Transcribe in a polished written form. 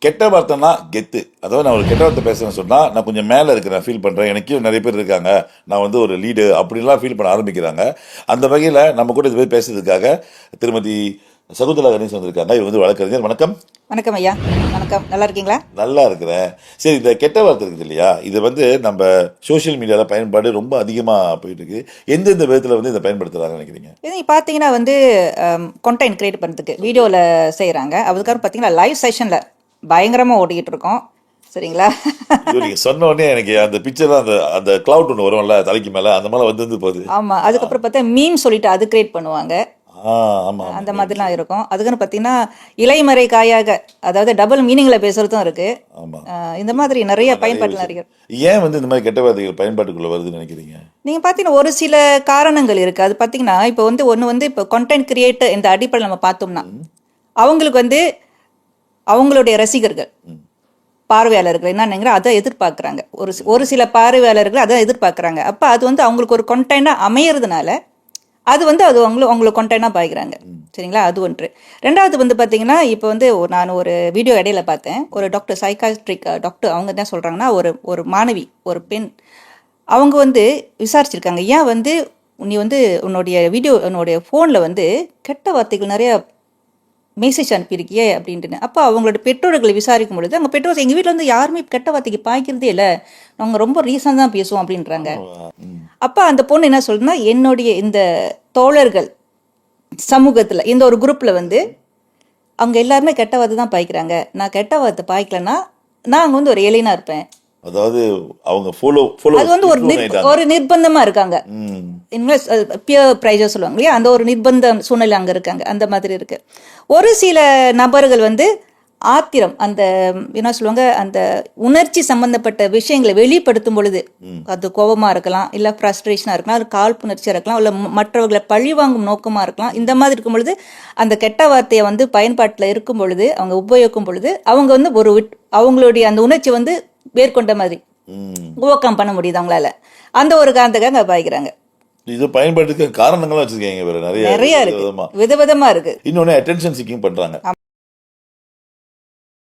கெட்ட வார்த்தைன்னா கெத்து. அதாவது நான் ஒரு கெட்ட வார்த்தை பேசுறேன்னு சொன்னா நான் கொஞ்சம் மேல இருக்கிறேன், ஃபீல் பண்றேன், எனக்கு நிறைய பேர் இருக்காங்க, நான் வந்து ஒரு லீடு அப்படின்லாம் ஃபீல் பண்ண ஆரம்பிக்கிறாங்க. அந்த வகையில நம்ம கூட இது போய் பேசுறதுக்காக திருமதி சகுந்தலா கணேசன் வந்திருக்காங்க. இவர் வந்து வழக்கறிஞர். வணக்கம். வணக்கம் ஐயா. வணக்கம். நல்லா இருக்கீங்களா? நல்லா இருக்கிறேன். சரி, இந்த கெட்ட வார்த்தை இருக்குது இல்லையா, இது வந்து நம்ம சோஷியல் மீடியாவில் பயன்பாடு ரொம்ப அதிகமாக போயிட்டு இருக்கு. எந்தெந்த விதத்தில் வந்து இதை பயன்படுத்துகிறாங்கன்னு நினைக்கிறீங்க? இது பார்த்தீங்கன்னா வந்து கண்டென்ட் கிரியேட் பண்ணுறதுக்கு வீடியோவில் செய்கிறாங்க. அதுக்கப்புறம் பார்த்தீங்கன்னா லைவ் செஷனில் பயங்கரமாக ஓடிக்கிட்டு இருக்கோம். சரிங்களா? நீங்கள் சொன்ன உடனே எனக்கு அந்த பிக்சர் அந்த அந்த கிளவுட் ஒன்று வரும்ல தலைக்கு மேலே, அந்த மாதிரி வந்து போகுது. ஆமாம். அதுக்கப்புறம் பார்த்தா மீம் சொல்லிட்டு அது கிரியேட் பண்ணுவாங்க. அந்த மாதிரிலாம் இருக்கும். அதுக்குன்னு பார்த்தீங்கன்னா இலைமறை காயாக, அதாவது டபுள் மீனிங்கில் பேசுகிறதும் இருக்குது. இந்த மாதிரி நிறைய பயன்பாட்டில் நிறைய. ஏன் வந்து இந்த மாதிரி கெட்ட வார்த்தைகள் பயன்பாட்டுக்குள்ளே வருதுன்னு நினைக்கிறீங்க? நீங்கள் பார்த்தீங்கன்னா ஒரு சில காரணங்கள் இருக்குது. அது பார்த்தீங்கன்னா இப்போ வந்து ஒன்று வந்து இப்போ கண்டென்ட் கிரியேட்டர் இந்த அடிப்படையில் நம்ம பார்த்தோம்னா அவங்களுக்கு வந்து அவங்களுடைய ரசிகர்கள் பார்வையாளர்கள் என்ன நினைக்கிறோம் அதை எதிர்பார்க்குறாங்க. ஒரு சில பார்வையாளர்கள் அதை எதிர்பார்க்குறாங்க. அப்போ அது வந்து அவங்களுக்கு ஒரு கண்டென்ட்டாக அமையிறதுனால அது வந்து அவங்களுக்கு கண்டென்ட்டாக பாய்க்கிறாங்க. சரிங்களா? அது ஒன்று. ரெண்டாவது வந்து பார்த்தீங்கன்னா இப்போ வந்து நான் ஒரு வீடியோ இடையில பார்த்தேன். ஒரு டாக்டர், சைக்காட்ரிக் டாக்டர், அவங்க என்ன சொல்கிறாங்கன்னா ஒரு மாணவி, ஒரு பெண், அவங்க வந்து விசாரிச்சிருக்காங்க, ஏன் வந்து நீ வந்து உன்னுடைய ஃபோனில் வந்து கெட்ட வார்த்தைகள் நிறையா மெசேஜ் அனுப்பியிருக்கியே அப்படின்ட்டு. அப்போ அவங்களோட பெற்றோர்களை விசாரிக்கும் பொழுது அவங்க பெற்றோர், எங்கள் வீட்டில் வந்து யாருமே கெட்ட வார்த்தைக்கு பாய்க்கிறதே இல்லை, நாங்கள் ரொம்ப ரீசன் தான் பேசுவோம் அப்படின்றாங்க. அப்போ அந்த பொண்ணு என்ன சொல்லுதுன்னா, என்னுடைய இந்த தோழர்கள் சமூகத்தில் இந்த ஒரு குரூப்பில் வந்து அவங்க எல்லாருமே கெட்ட வார்த்தை தான் பாய்க்கிறாங்க, நான் கெட்ட வார்த்தை பாய்க்கலன்னா நான் வந்து ஒரு ஏழைனா இருப்பேன். அதாவது அவங்க அது வந்து ஒரு நிர்பந்தமா இருக்காங்க. பியர் ப்ரைஸர் சொல்லுவாங்க இல்லையா, அந்த ஒரு நிர்பந்த சூழ்நிலை அங்கே இருக்காங்க. அந்த மாதிரி இருக்கு. ஒரு சில நபர்கள் வந்து ஆத்திரம், அந்த என்ன சொல்லுவாங்க, அந்த உணர்ச்சி சம்பந்தப்பட்ட விஷயங்களை வெளிப்படுத்தும் பொழுது, அது கோபமா இருக்கலாம், இல்லை ஃப்ரஸ்ட்ரேஷனாக இருக்கலாம், அது காழ்ப்புணர்ச்சியாக இருக்கலாம், இல்லை மற்றவர்களை பழிவாங்கும் நோக்கமாக இருக்கலாம். இந்த மாதிரி இருக்கும் பொழுது அந்த கெட்ட வார்த்தையை வந்து பயன்பாட்டில் இருக்கும் பொழுது, அவங்க உபயோகிக்கும் பொழுது அவங்க வந்து அவங்களுடைய அந்த உணர்ச்சி வந்து மேற்கொண்ட மாதிரி ஓவர்கம் பண்ண முடியுது அவங்களால. அந்த ஒரு காரணத்துக்காக பாய்க்கிறாங்க. இது பயன்பாட்டுக்கு காரணங்களும் வச்சிருக்கீங்க, நிறைய இருக்கு, விதவிதமா இருக்கு. இன்னொன்னு அட்டென்ஷன் சீக்கிங் பண்றாங்க.